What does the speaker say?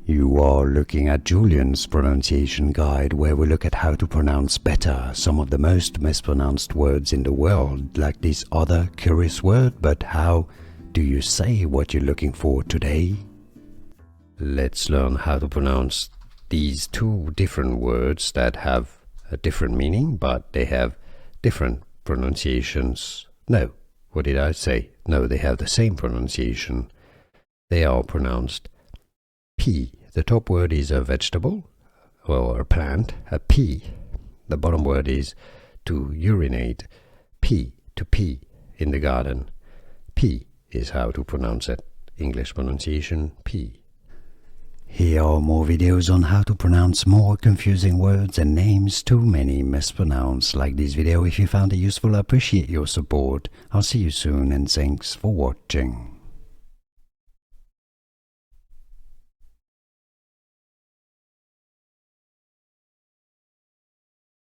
You are looking at Julian's pronunciation guide, where we look at how to pronounce better some of the most mispronounced words in the world, like this other curious word. But how do you say what you're looking for today? Let's learn how to pronounce these two different words that have a different meaning, but they have different pronunciations. No, what did I say? No, they have the same pronunciation. They are pronounced pea. The top word is a vegetable or a plant, a pea. The bottom word is to urinate, pee, to pee in the garden. Pea is how to pronounce it. English pronunciation, pea. Here are more videos on how to pronounce more confusing words and names too many mispronounced. Like this video if you found it useful. I appreciate your support. I'll see you soon and thanks for watching.